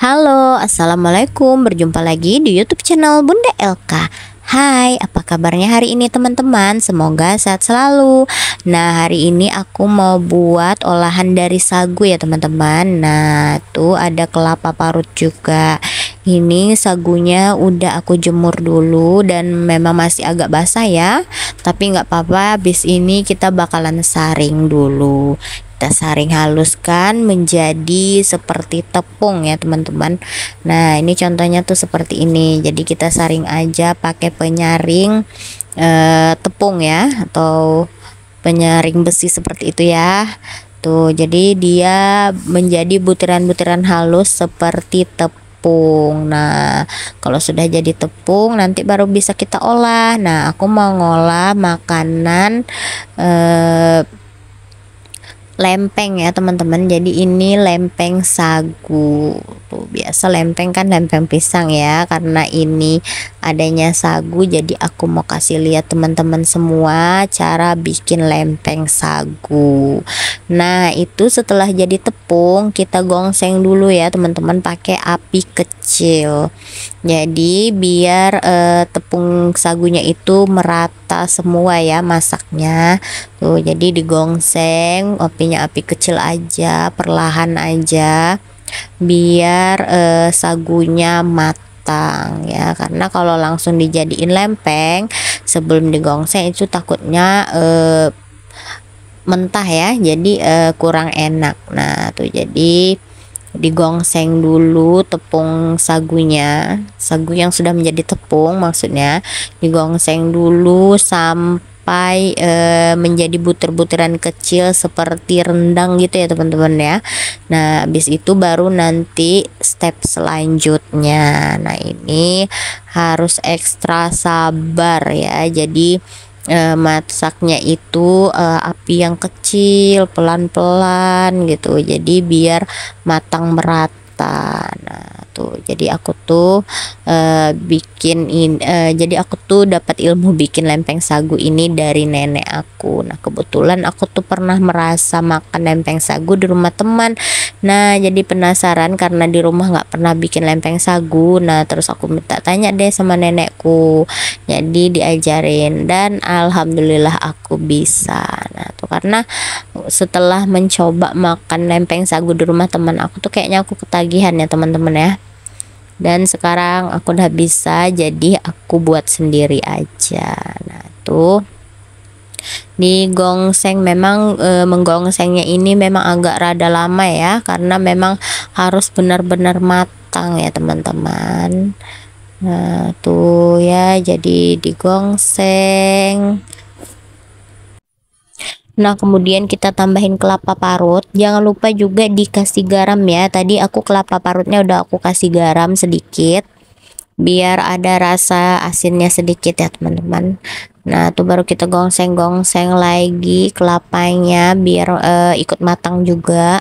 Halo, assalamualaikum. Berjumpa lagi di YouTube channel Bunda Elka. Hai, apa kabarnya hari ini teman-teman? Semoga sehat selalu. Nah, hari ini aku mau buat olahan dari sagu ya teman-teman. Nah, tuh ada kelapa parut juga. Ini sagunya udah aku jemur dulu dan memang masih agak basah ya. Tapi nggak apa-apa, habis ini kita bakalan saring dulu. Kita saring haluskan menjadi seperti tepung ya teman-teman. Nah, ini contohnya tuh seperti ini. Jadi kita saring aja pakai penyaring tepung ya, atau penyaring besi seperti itu ya. Tuh, jadi dia menjadi butiran-butiran halus seperti tepung. Nah, kalau sudah jadi tepung nanti baru bisa kita olah. Nah, aku mau ngolah makanan lempeng ya teman-teman. Jadi ini lempeng sagu. Tuh, biasa lempeng kan lempeng pisang ya, karena ini adanya sagu jadi aku mau kasih lihat teman-teman semua cara bikin lempeng sagu. Nah, itu setelah jadi tepung kita gongseng dulu ya teman-teman pakai api kecil. Jadi biar tepung sagunya itu merata semua ya masaknya. Tuh, jadi digongseng, apinya api kecil aja, perlahan aja, biar sagunya matang ya. Karena kalau langsung dijadiin lempeng sebelum digongseng itu takutnya mentah ya, jadi kurang enak. Nah, tuh jadi digongseng dulu tepung sagunya, sagu yang sudah menjadi tepung maksudnya, digongseng dulu sampai menjadi butir-butiran kecil seperti rendang gitu ya teman-teman ya. Nah, habis itu baru nanti step selanjutnya. Nah, ini harus ekstra sabar ya. Jadi masaknya itu api yang kecil, pelan-pelan gitu, jadi biar matang merata. Nah, tuh jadi aku tuh jadi aku tuh dapat ilmu bikin lempeng sagu ini dari nenek aku. Nah, kebetulan aku tuh pernah merasa makan lempeng sagu di rumah teman. Nah, jadi penasaran karena di rumah nggak pernah bikin lempeng sagu. Nah, terus aku minta tanya deh sama nenekku, jadi diajarin dan alhamdulillah aku bisa. Nah, tuh karena setelah mencoba makan lempeng sagu di rumah teman aku tuh kayaknya aku ketagihan ya teman-teman ya. Dan sekarang aku udah bisa, jadi aku buat sendiri aja. Nah, tuh digongseng, memang menggongsengnya ini memang agak rada lama ya, karena memang harus benar-benar matang ya teman-teman. Nah, tuh ya, jadi digongseng. Nah, kemudian kita tambahin kelapa parut. Jangan lupa juga dikasih garam ya. Tadi aku kelapa parutnya udah aku kasih garam sedikit biar ada rasa asinnya sedikit ya teman-teman. Nah, tuh baru kita gongseng-gongseng lagi kelapanya biar ikut matang juga.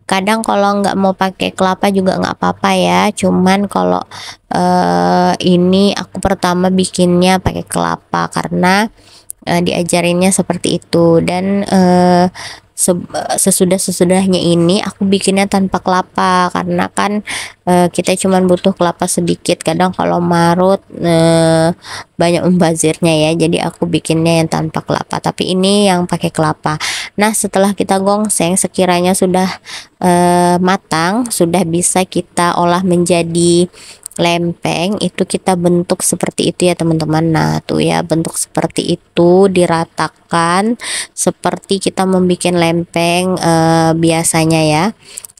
Kadang kalau nggak mau pakai kelapa juga nggak apa-apa ya, cuman kalau ini aku pertama bikinnya pakai kelapa karena diajarinnya seperti itu. Dan sesudah-sesudahnya ini aku bikinnya tanpa kelapa karena kan kita cuman butuh kelapa sedikit. Kadang kalau marut banyak membazirnya ya, jadi aku bikinnya yang tanpa kelapa, tapi ini yang pakai kelapa. Nah, setelah kita gongseng sekiranya sudah matang, sudah bisa kita olah menjadi lempeng, itu kita bentuk seperti itu ya teman-teman. Nah, tuh ya, bentuk seperti itu diratakan seperti kita membuat lempeng biasanya ya,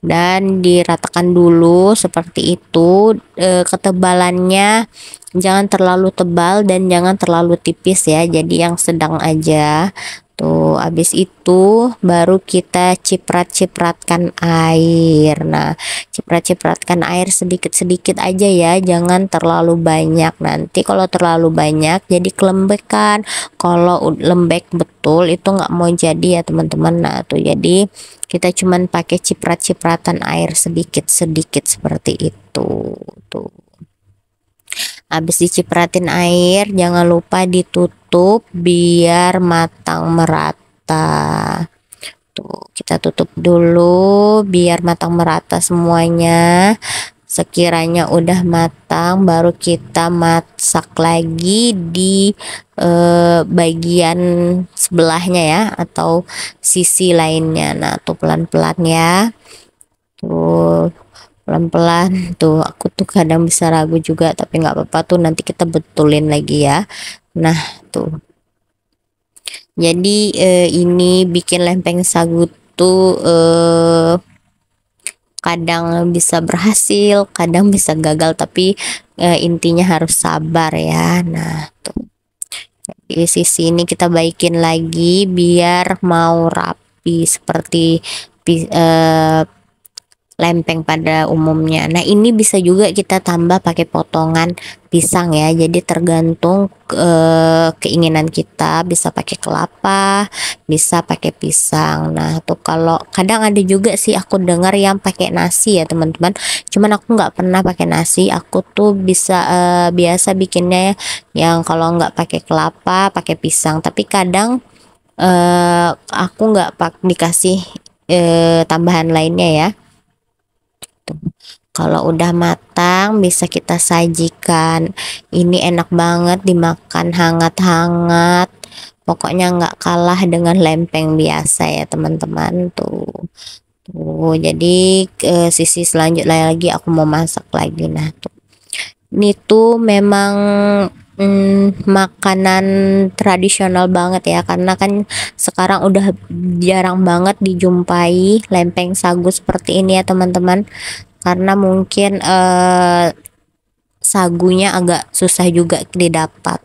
dan diratakan dulu seperti itu. Ketebalannya jangan terlalu tebal dan jangan terlalu tipis ya, jadi yang sedang aja. Tuh, habis itu baru kita ciprat-cipratkan air. Nah, ciprat-cipratkan air sedikit-sedikit aja ya, jangan terlalu banyak. Nanti kalau terlalu banyak jadi kelembekan. Kalau lembek betul itu nggak mau jadi ya teman-teman. Nah, tuh jadi kita cuman pakai ciprat-cipratan air sedikit-sedikit seperti itu. Tuh, habis dicipratin air jangan lupa ditutup biar matang merata. Tuh, kita tutup dulu biar matang merata semuanya. Sekiranya udah matang, baru kita masak lagi di bagian sebelahnya ya, atau sisi lainnya. Nah, tuh pelan-pelan ya. Tuh, pelan-pelan. Tuh, aku tuh kadang bisa ragu juga, tapi nggak apa-apa tuh, nanti kita betulin lagi ya. Nah, tuh. Jadi ini bikin lempeng sagu tuh kadang bisa berhasil, kadang bisa gagal, tapi intinya harus sabar ya. Nah, tuh di sisi ini kita baikin lagi biar mau rapi seperti lempeng pada umumnya. Nah, ini bisa juga kita tambah pakai potongan pisang ya. Jadi tergantung keinginan kita, bisa pakai kelapa, bisa pakai pisang. Nah, tuh kalau kadang ada juga sih aku dengar yang pakai nasi ya, teman-teman. Cuman aku nggak pernah pakai nasi. Aku tuh bisa biasa bikinnya yang kalau nggak pakai kelapa, pakai pisang. Tapi kadang aku nggak dikasih tambahan lainnya ya. Kalau udah matang bisa kita sajikan. Ini enak banget dimakan hangat-hangat. Pokoknya nggak kalah dengan lempeng biasa ya teman-teman. Tuh jadi sisi selanjutnya lagi aku mau masak lagi. Nah, tuh ini tuh memang makanan tradisional banget ya, karena kan sekarang udah jarang banget dijumpai lempeng sagu seperti ini ya teman-teman, karena mungkin sagunya agak susah juga didapat.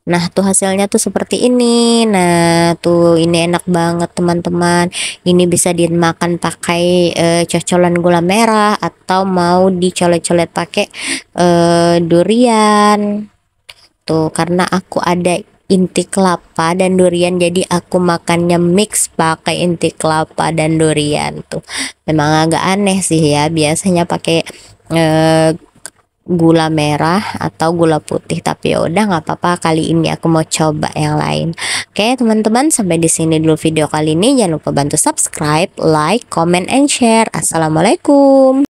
Nah, tuh hasilnya tuh seperti ini. Nah, tuh ini enak banget teman-teman. Ini bisa dimakan pakai cocolan gula merah, atau mau dicolet-colet pakai durian. Tuh, karena aku ada inti kelapa dan durian, jadi aku makannya mix pakai inti kelapa dan durian. Tuh memang agak aneh sih ya, biasanya pakai gula merah atau gula putih, tapi ya udah nggak apa-apa, kali ini aku mau coba yang lain. Oke teman-teman, sampai di sini dulu video kali ini. Jangan lupa bantu subscribe, like, comment, and share. Assalamualaikum.